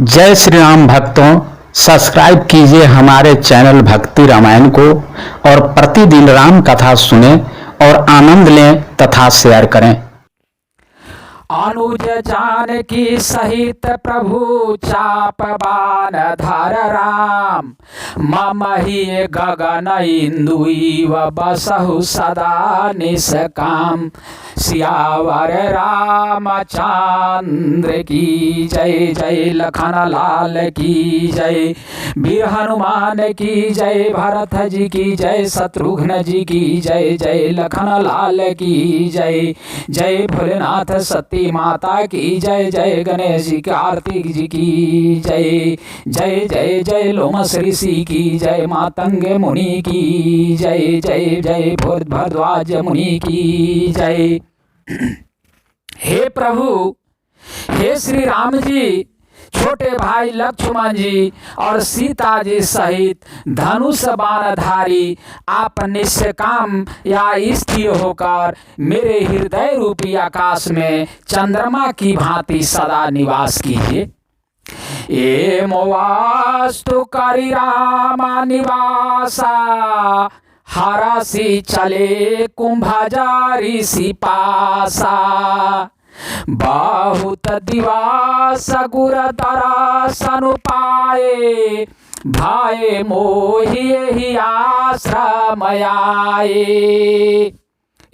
जय श्री राम भक्तों, सब्सक्राइब कीजिए हमारे चैनल भक्ति रामायण को और प्रतिदिन राम कथा सुने और आनंद लें तथा शेयर करें। अनुज जानकी सहित प्रभु चाप बान धर राम, मम ही गगन इंदु इव बसहु सदा निष्काम। सियावर रामचंद्र की जय, जय लखन लाल की जय, वीर हनुमान की जय, भरत जी की जय, शत्रुघ्न जी की जय, जय लखन लाल की जय, जय भोलेनाथ सती माता की जय, जय गणेश जी कार्तिक जी की जय, जय जय जय लोमस ऋषि की जय, मातंग मुनि की जय, जय जय भरद्वाज मुनि की जय। हे प्रभु, हे श्री राम जी, छोटे भाई लक्ष्मण जी और सीता जी सहित धनुष बाणधारी आप निष्काम या स्थिर होकर मेरे हृदय रूपी आकाश में चंद्रमा की भांति सदा निवास कीजिए। एमवास्तु करि रामा निवासा, हरसि चले कुंभजारी सिपासा। बहुत दिवास गुर दरासन पाए, भाए मोहि ही आश्रम आए।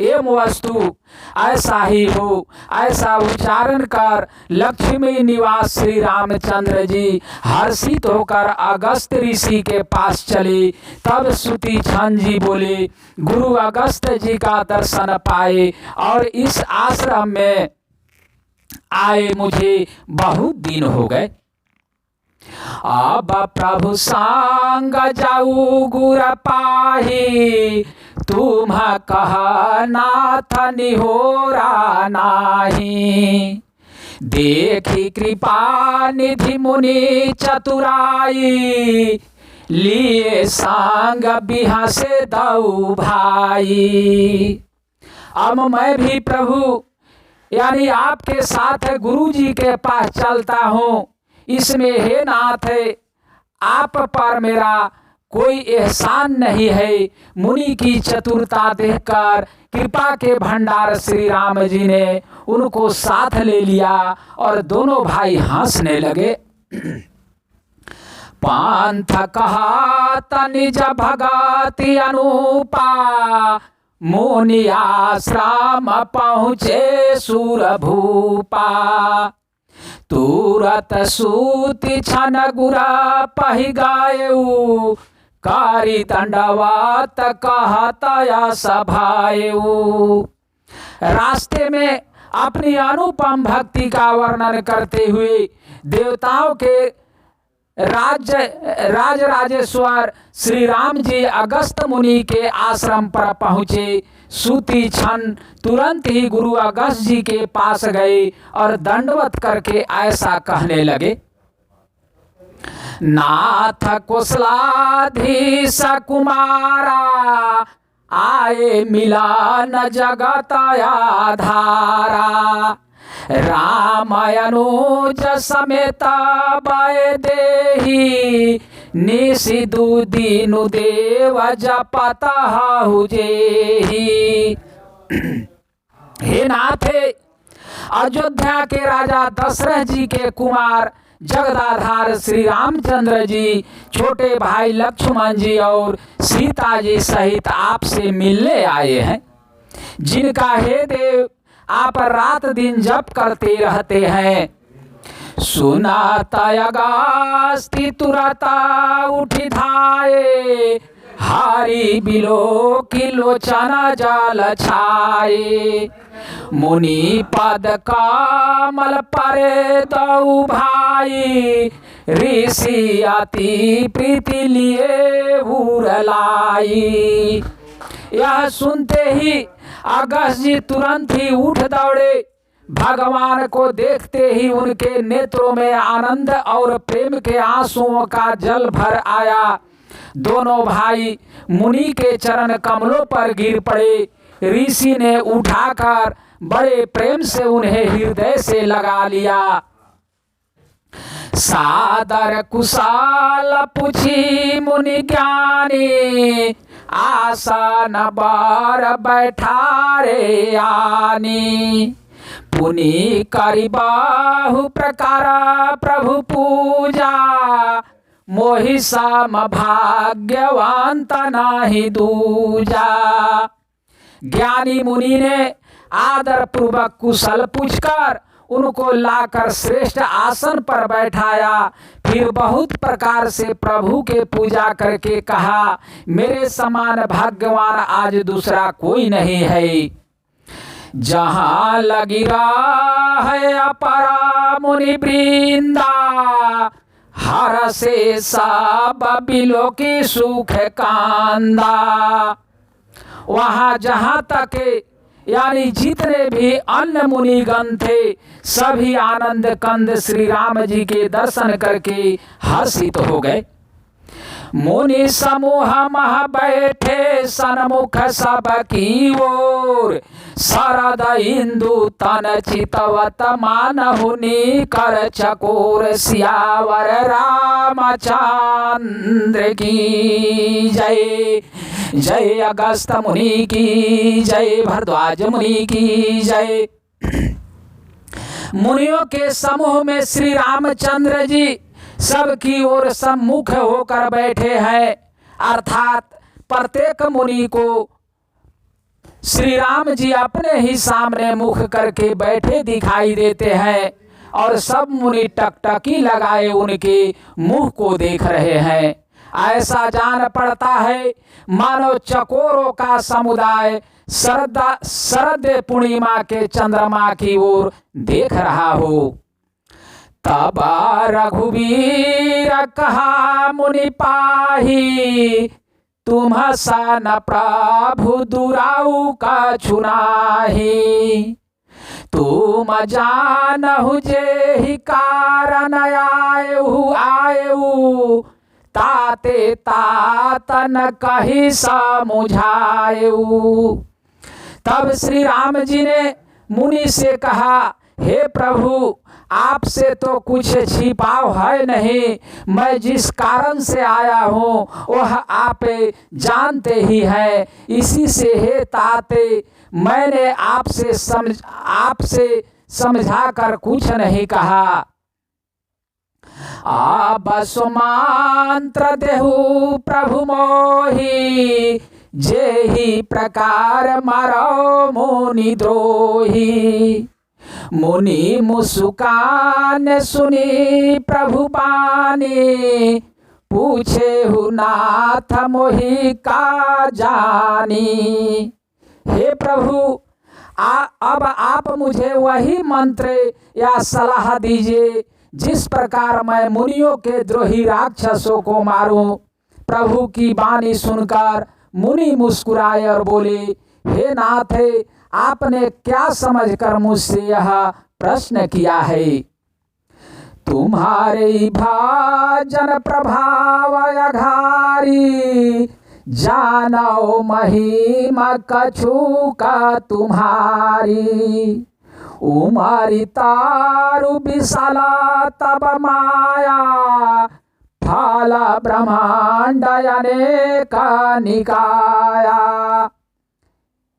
एम वस्तु ऐसा ही हो, ऐसा उच्चारण कर लक्ष्मी निवास श्री रामचंद्र जी हर्षित होकर अगस्त ऋषि के पास चले। तब सुती छन जी बोले, गुरु अगस्त जी का दर्शन पाए और इस आश्रम में आए मुझे बहुत दिन हो गए। अब प्रभु संग जाऊ गुर पाही, तुम कह नाथ निहोरा नाही। देखी कृपा निधि मुनि चतुराई, लिए संग बिहसे दऊ भाई। अब मैं भी प्रभु यानी आपके साथ गुरु जी के पास चलता हूँ। इसमें हे नाथ, आप पर मेरा कोई एहसान नहीं है। मुनि की चतुरता देखकर कृपा के भंडार श्री राम जी ने उनको साथ ले लिया और दोनों भाई हंसने लगे। पंथ कहा निज भगति अनुपा, मुनि आश्रम पहुँचे सूर भूपा। तुरत सूति छन गुरा पहि गायऊ, कारी दंडवत कहतया सभायऊ। रास्ते में अपनी अनुपम भक्ति का वर्णन करते हुए देवताओं के राजराजेश्वर श्री राम जी अगस्त मुनि के आश्रम पर पहुँचे। सूती छन तुरंत ही गुरु अगस्त जी के पास गए और दंडवत करके ऐसा कहने लगे, नाथ कुशलाधीश कुमारा, आए मिलन जगत आधारा। राम अनुज समेत भय देहि, निशि दुदिनु देव जपत हहु जेहि। हे नाथ, अयोध्या के राजा दशरथ जी के कुमार जगदाधार श्री रामचंद्र जी छोटे भाई लक्ष्मण जी और सीता जी सहित आपसे मिलने आए हैं, जिनका हे देव आप रात दिन जप करते रहते हैं। सुनाता अगस्ति तुरता उठि धाये, हारी बिलो की लोचना जाल छाए। मुनि पद कमल परे दऊ भाई, ऋषि अति प्रीति लिए उरलाई। यह सुनते ही अगस्त जी तुरंत ही उठ दौड़े। भगवान को देखते ही उनके नेत्रों में आनंद और प्रेम के आंसुओं का जल भर आया। दोनों भाई मुनि के चरण कमलों पर गिर पड़े। ऋषि ने उठाकर बड़े प्रेम से उन्हें हृदय से लगा लिया। सादर कुशाल पूछी मुनि ज्ञानी, आसन बार बैठारे आनी। पुनि करि बाहु प्रकार प्रभु पूजा, मोहि सम भाग्यवंत नाही दूजा। ज्ञानी मुनि ने आदर पूर्वक कुशल पूछकर उनको लाकर श्रेष्ठ आसन पर बैठाया। फिर बहुत प्रकार से प्रभु के पूजा करके कहा, मेरे समान भाग्यवान आज दूसरा कोई नहीं है। जहाँ लगी रहा है अपरा मुनि वृंदा, हर से सब बिलो की सुख कांदा। वहाँ जहाँ तक यानी जितने भी अन्य मुनिगण थे, सभी आनंद कंद श्री राम जी के दर्शन करके हर्षित हो गए। मुनि समूह मह बैठे सन्मुख सब की ओर, शरद इंदु तन चितवत मानहुनि कर चकोर। सियावर रामचंद्र की जय। जय अगस्त मुनि की जय, भरद्वाज मुनि की जय। मुनियों के समूह में श्री रामचंद्र जी सबकी ओर सम्मुख होकर बैठे हैं, अर्थात प्रत्येक मुनि को श्री राम जी अपने ही सामने मुख करके बैठे दिखाई देते हैं और सब मुनि टकटकी लगाए उनके मुख को देख रहे हैं। ऐसा जान पड़ता है मानो चकोरों का समुदाय शरद पूर्णिमा के चंद्रमा की ओर देख रहा हो। तब रघुवीर कहा मुनि पाही, तुम सन प्रभु दुराऊ का छुनाही। तुम जानहु जे ही कारण आयु, ताते तातन कही समुझायु। तब श्री राम जी ने मुनि से कहा, हे प्रभु, आपसे तो कुछ छिपाव है नहीं। मैं जिस कारण से आया हूँ वह आप जानते ही हैं। इसी से हे ताते, मैंने आपसे समझाकर कुछ नहीं कहा। आप सुमंत्र देहु प्रभु मोहि, जेहि प्रकार मारो मुनि द्रोही। मुनि मुस्कान सुनी प्रभु बानी, पूछे हु नाथ मोहि का जानी। हे प्रभु, अब आप मुझे वही मंत्र या सलाह दीजिए जिस प्रकार मैं मुनियों के द्रोही राक्षसों को मारूं। प्रभु की वाणी सुनकर मुनि मुस्कुराए और बोले, हे नाथ, आपने क्या समझकर मुझसे यह प्रश्न किया है? तुम्हारे भाजन प्रभाव अघारी, जानो महिमा कछु का तुम्हारी। उमारी तारु विशाला तब माया, फाला ब्रह्मांड अनेका निकाया।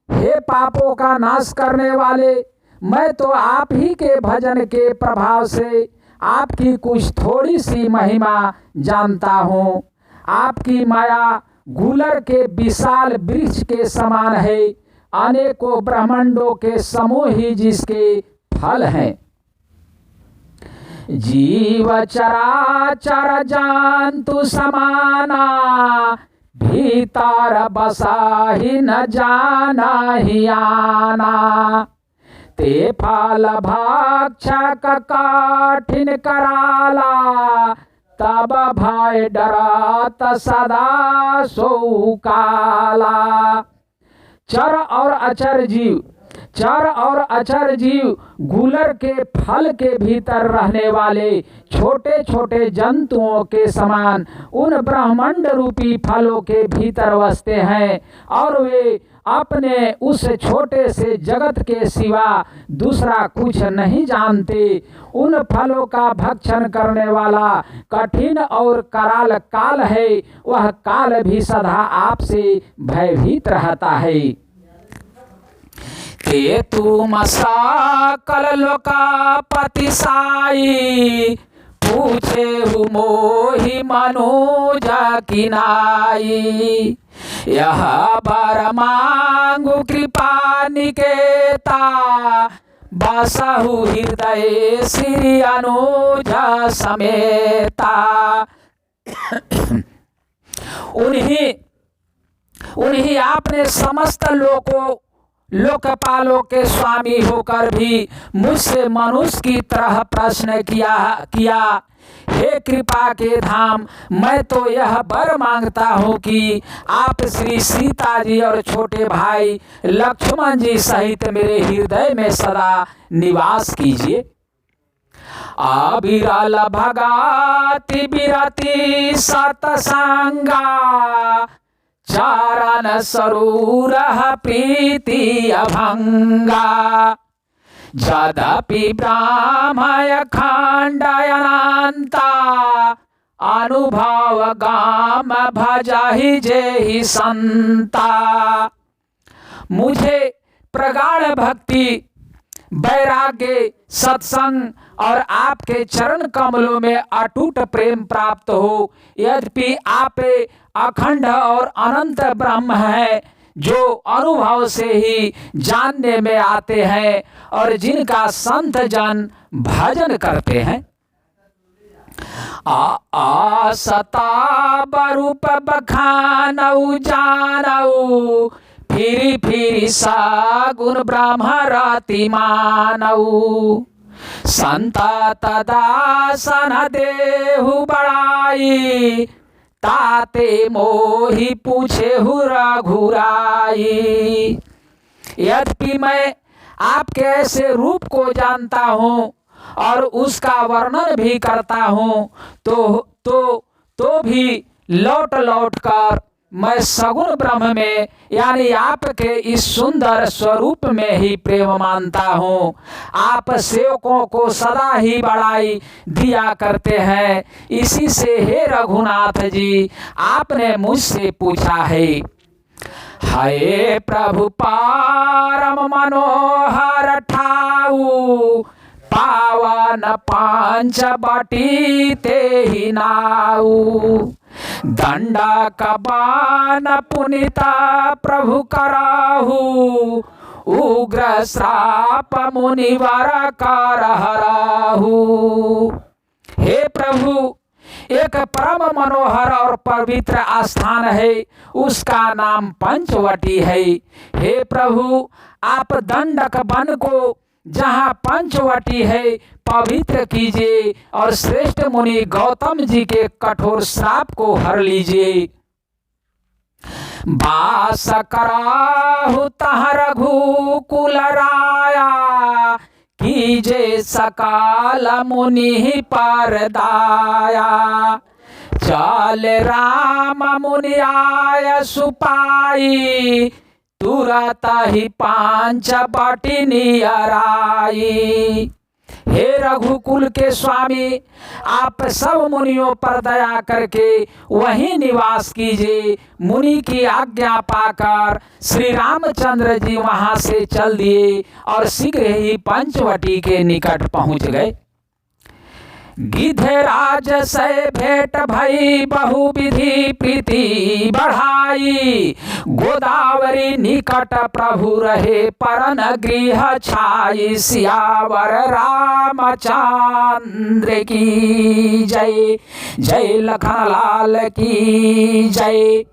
हे पापों का नाश करने वाले, मैं तो आप ही के भजन के प्रभाव से आपकी कुछ थोड़ी सी महिमा जानता हूँ। आपकी माया गुलर के विशाल वृक्ष के समान है, अनेकों ब्रह्मांडों के समूह ही जिसके फल हैं। जीव चराचर जंतु समाना, भीतर बसा ही न जाना ही आना। ते फल भक्षक कठिन कराला, तब भय डरत सदा सो काला। चर और अचर जीव गुलर के फल के भीतर रहने वाले छोटे छोटे जंतुओं के समान उन ब्रह्मांड रूपी फलों के भीतर बसते हैं और वे अपने उस छोटे से जगत के सिवा दूसरा कुछ नहीं जानते। उन फलों का भक्षण करने वाला कठिन और कराल काल है, वह काल भी सदा आपसे भयभीत रहता है। ते तुम सकल लोकापति साई, पूछे हु मोहि मनोज किनाई। यह बर मांगु कृपा निकेता, बसहु हृदय श्री अनुज समेता। उन्हीं आपने समस्त लोकपालों के स्वामी होकर भी मुझसे मनुष्य की तरह प्रश्न किया। हे कृपा के धाम, मैं तो यह वर मांगता हूँ कि आप श्री सीता जी और छोटे भाई लक्ष्मण जी सहित मेरे हृदय में सदा निवास कीजिए। अविरल भगति विरति सतसंगा, चारण सरूर प्रीति अभंगा। यद्यपि ब्राह्मय खंडयनांता, अनुभव गाम भजहि जेहि संता। मुझे प्रगाढ़ भक्ति, वैराग्य, सत्संग और आपके चरण कमलों में अटूट प्रेम प्राप्त हो। यद्यपि आप अखंड और अनंत ब्रह्म है, जो अनुभव से ही जानने में आते हैं और जिनका संत जन भजन करते हैं। आसता बरूप बखानऊ जानऊ, फिरी फिरी सगुण ब्रह्म रति मानऊ। संता तदासन देहु बड़ाई, ताते मोहि पूछे हु रघुराई। यद्यपि मैं आपके ऐसे रूप को जानता हूँ और उसका वर्णन भी करता हूँ, तो भी लौट लौट कर मैं सगुण ब्रह्म में यानी आपके इस सुंदर स्वरूप में ही प्रेम मानता हूँ। आप सेवकों को सदा ही बड़ाई दिया करते हैं। इसी से हे रघुनाथ जी, आपने मुझसे पूछा है। हे प्रभु पारम मनोहर ठाऊ, पावन पांच बटी ते ही नाऊ। दंडक बाण पुनिता प्रभु कराहू, उग्र श्राप मुनिवर कर हराहू। हे प्रभु, एक परम मनोहर और पवित्र आस्थान है, उसका नाम पंचवटी है। हे प्रभु, आप दंडक वन को जहाँ पंचवटी है पवित्र कीजिए और श्रेष्ठ मुनि गौतम जी के कठोर श्राप को हर लीजिए। बास कराहु तह रघुकुल राया, कीजे सकाल मुनि पर दाया। चल राम मुनि आय सुपाई, तुरत ही पांच बटी नियराई। हे रघुकुल के स्वामी, आप सब मुनियों पर दया करके वहीं निवास कीजिए। मुनि की आज्ञा पाकर श्री रामचंद्र जी वहां से चल दिए और शीघ्र ही पंचवटी के निकट पहुंच गए। गिधराज से भेंट भई बहुविधि प्रीति बढ़ाई, गोदावरी निकट प्रभु रहे परन गृह छाई। सियावर रामचंद्र की जय, जय लखन लाल की जय।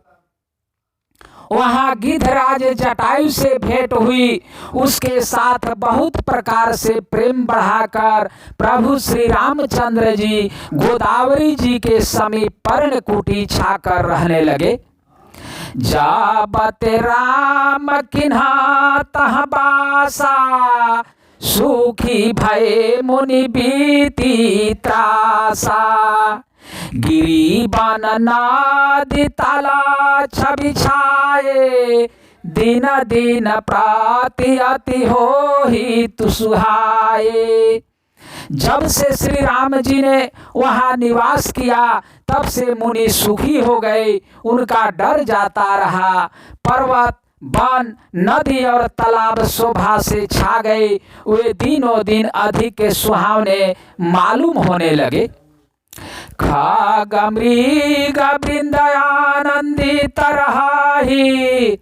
वहां गिधराज जटायु से भेंट हुई। उसके साथ बहुत प्रकार से प्रेम बढ़ाकर प्रभु श्री रामचंद्र जी गोदावरी जी के समीप पर्णकुटी छाकर रहने लगे। जाबत राम किन्हा तह बासा, सुखी भय मुनि बीती त्रासा। गिरी बन नादि तला छवि छाए, दिन दिन प्राति अति हो ही तु सुहाए। जब से श्री राम जी ने वहां निवास किया तब से मुनि सुखी हो गए, उनका डर जाता रहा। पर्वत, वन, नदी और तालाब शोभा से छा गए, वे दिनों दिन अधिक सुहावने मालूम होने लगे। खग मृग वृंद आनंदित रहाहि,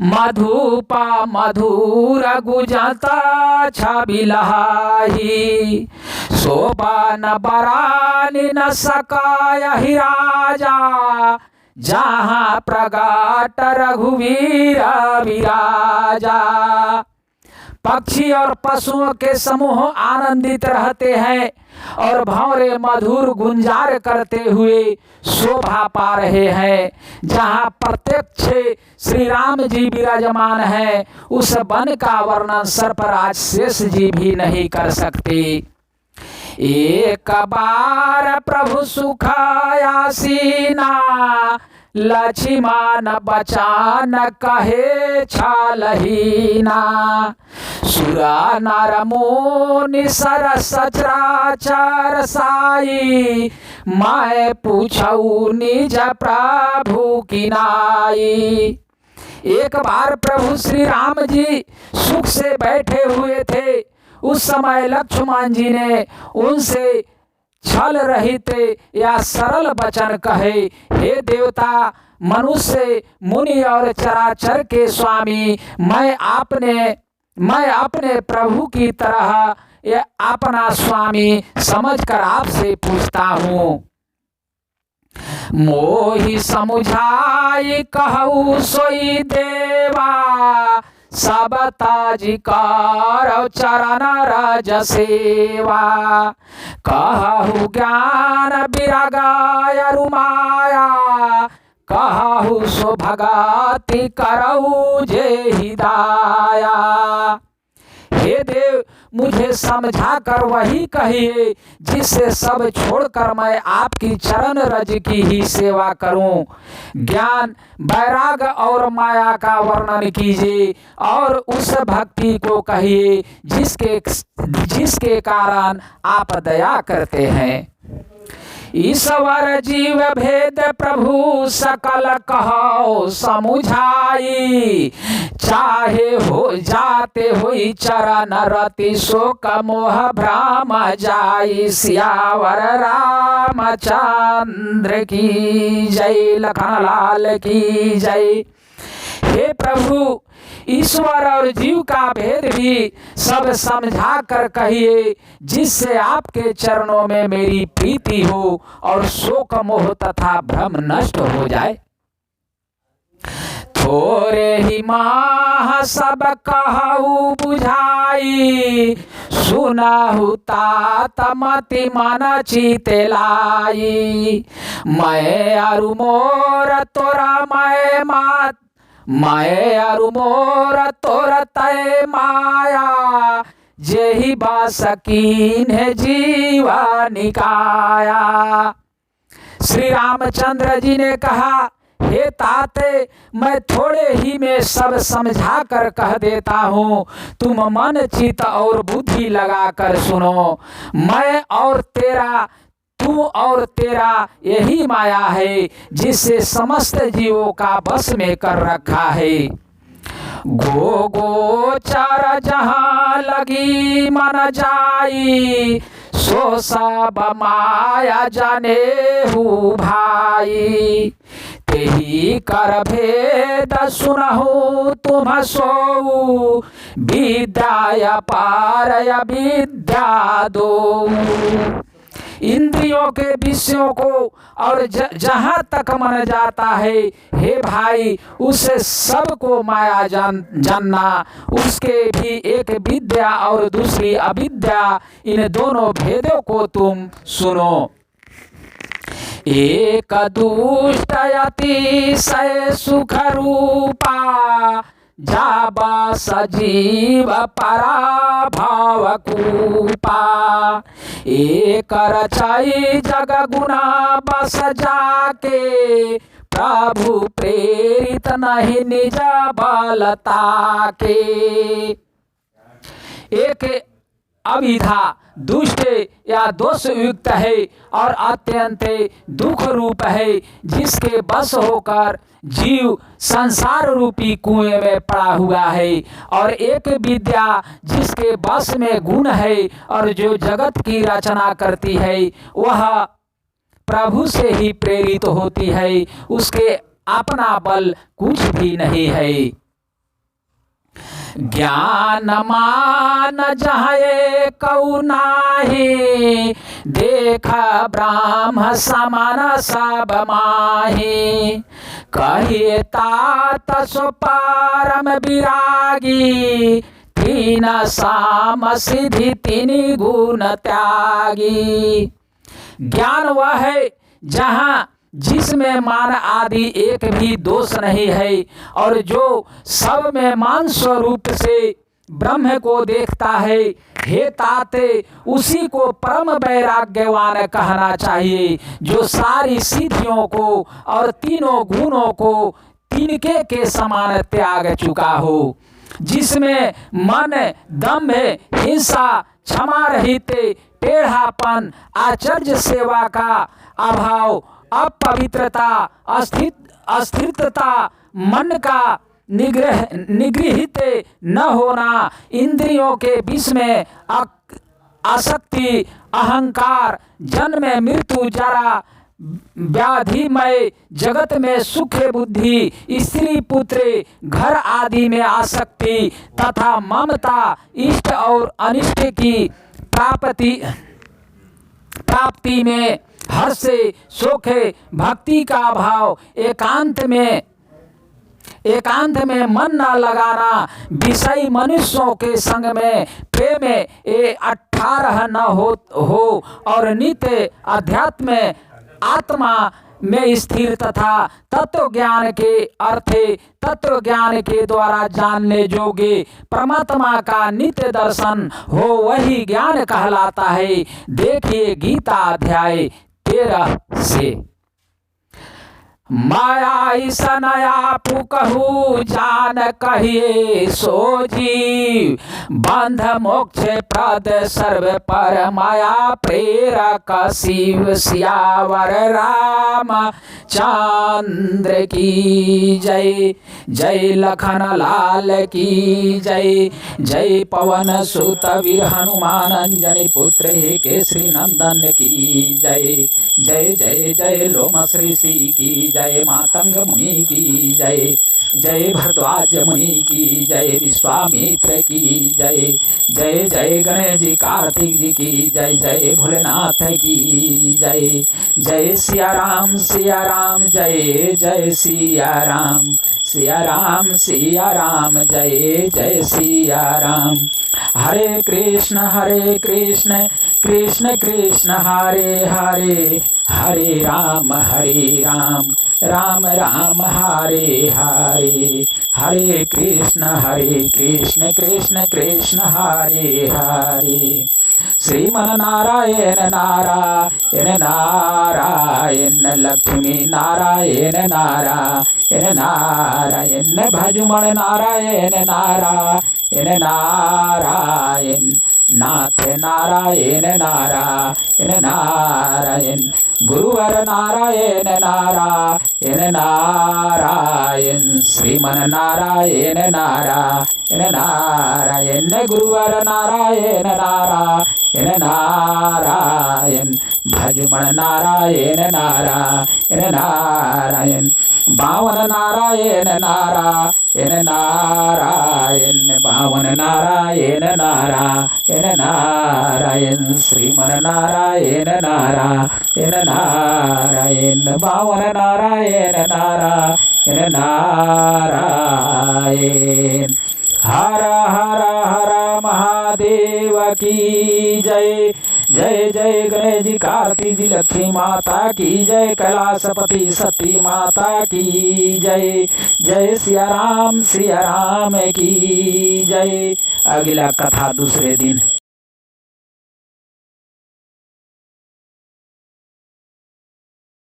मधुपा मधुर गुजता छबिलहाहि। शोभा न बरानी न सकायहि राजा, जहाँ प्रगाट रघुवीर विराजा। पक्षी और पशुओं के समूह आनंदित रहते हैं और भंवरे मधुर गुंजार करते हुए शोभा पा रहे हैं। जहाँ प्रत्यक्ष श्री राम जी विराजमान है, उस वन का वर्णन सर्पराज शेष जी भी नहीं कर सकते। एक बार प्रभु सुखायासीना, लक्ष्मण बचान कहे छालहीना। सुरा नर मुनि सरस चराचर साई, मैं पूछऊ निज प्रभु की नाई। एक बार प्रभु श्री राम जी सुख से बैठे हुए थे। उस समय लक्ष्मण जी ने उनसे छल रहित या सरल वचन कहे, हे देवता, मनुष्य, मुनि और चराचर के स्वामी, मैं अपने प्रभु की तरह ये अपना स्वामी समझकर आपसे पूछता हूँ। मोहि समुझाई कहू सोई देवा, सब ताजिकार चरण रज सेवा। कहु ज्ञान विरगाय रुमाया, कहु सो भगति करऊ जे हिदाया। हे देव, मुझे समझा कर वही कहिए जिससे सब छोड़कर मैं आपकी चरण रज की ही सेवा करूं। ज्ञान, वैराग और माया का वर्णन कीजिए और उस भक्ति को कहिए जिसके कारण आप दया करते हैं। ईश्वर जीव भेद प्रभु सकल कहो समुझाई, चाहे हो जाते हुई चरण रति शोक मोह भ्राम जाई। सियावर रामचंद्र की जय, लखन लाल की जय। हे प्रभु, ईश्वर और जीव का भेद भी सब समझा कर कहिए जिससे आपके चरणों में मेरी प्रीति हो और शोक मोह तथा भ्रम नष्ट हो जाए। थोरे ही माह सब कहू बुझाई, सुनहु तात मति मन चिते लाई। मैं अरु मोर तोरा मैं अरु मोर तोर तय माया, जेहि बासकीन है जीवा निकाया। श्री रामचंद्र जी ने कहा, हे ताते, मैं थोड़े ही में सब समझा कर कह देता हूँ, तुम मन चित और बुद्धि लगा कर सुनो। तू और तेरा यही माया है जिससे समस्त जीवों का बस में कर रखा है। गोचर जहाँ लगी मन जाई, सो सब माया जाने हूँ भाई। तेही कर भेद सुनहु तुम सोऊ, विद्या पार विद्या दो। इंद्रियों के विषयों को और जहाँ तक मन जाता है, हे भाई, उससे सबको माया जानना। उसके भी एक विद्या और दूसरी अविद्या, इन दोनों भेदों को तुम सुनो। एक दुष्ट अतिशय सुख रूपा, जाबा सजीव पराभाव कूपा। एक रचाई जग गुना बस जाके, प्रभु प्रेरित नहीं निज बलता के। एक अविधा दुष्ट या दोष युक्त है और अत्यंत दुख रूप है, जिसके बस होकर जीव संसार रूपी कुएं में पड़ा हुआ है। और एक विद्या जिसके बस में गुण है और जो जगत की रचना करती है, वह प्रभु से ही प्रेरित होती है, उसके अपना बल कुछ भी नहीं है। ज्ञान मान जहाँ कऊ नाही, देख ब्राह्म समान सब माही। कहिए तात सो परम विरागी, तीन साम सिद्धि तीन गुण त्यागी। ज्ञान वह है जहाँ जिसमें मान आदि एक भी दोष नहीं है, और जो सब में मान स्वरूप से ब्रह्म को देखता है। हे ताते, उसी को परम वैराग्यवान कहना चाहिए, जो सारी सिद्धियों को और तीनों गुणों को तिनके के समान त्याग चुका हो, जिसमें मन, दम्भ, हिंसा, क्षमा रहित, टेढ़ापन, आचर्य सेवा का अभाव, अपवित्रता, अस्थिरता, मन का निगृहित न होना, इंद्रियों के विष में आसक्ति, अहंकार, जन्म मृत्यु जरा व्याधिमय जगत में सुख बुद्धि, स्त्री पुत्र घर आदि में आसक्ति तथा ममता, इष्ट और अनिष्ट की प्राप्ति में हर्ष, सुख, भक्ति का भाव, एकांत में मन न लगाना, विषयी मनुष्यों के संग में प्रेम 18 न हो और नित्य अध्यात्म आत्मा में स्थिर तथा तत्व ज्ञान के अर्थ तत्व ज्ञान के द्वारा जानने जोगे परमात्मा का नित्य दर्शन हो, वही ज्ञान कहलाता है। देखिए गीता अध्याय 13 से। माया ईसन आपु कहू जान कहिए, सो जीव बंध मोक्ष प्रद सर्व पर माया प्रेरक शिव सियावर राम चंद्र की जय। जय लखन लाल की जय। जय पवन सुत वीर हनुमान अंजनी पुत्र केसरी नंदन की जय। जय जय जय लोम श्री की जय। मातंग मुनि की जय। जय भरद्वाज मुनि की जय। विश्वामित्र की जय। जय जय गणेश जी कार्तिक जी की जय। जय भोलेनाथ की जय। जय सिया राम जय। जय सिया राम जय। जय सिया राम। हरे कृष्ण कृष्ण कृष्ण हरे हरे, हरे राम राम राम हरे हरे। हरे कृष्ण कृष्ण कृष्ण हरे हरे। श्रीमन नारायण नारायण नारायण, लक्ष्मी नारायण नारायण नारायण, भजुमन नारायण नारायण नारायण, नाथ नारायण नारायण नारायण, गुरुवर नारायण नारायण नारायण, श्रीमन नारायण नारायण नारायण, गुरुवर नारायण नारायण नारायण, भजुमन नारायण नारायण नारायण, बावन नारायण नारायण नारायण, बावन नारायण नारायण नारायण, श्रीमन नारायण नारायण नारायण, बावन नारायण नारायण नारायण। हर हर हर महादेव की जय। जय जय गणेश जी कार्तिक जी लक्ष्मी माता की जय। कैलाशपति सती माता की जय। जय सिया राम की जय। अगला कथा दूसरे दिन।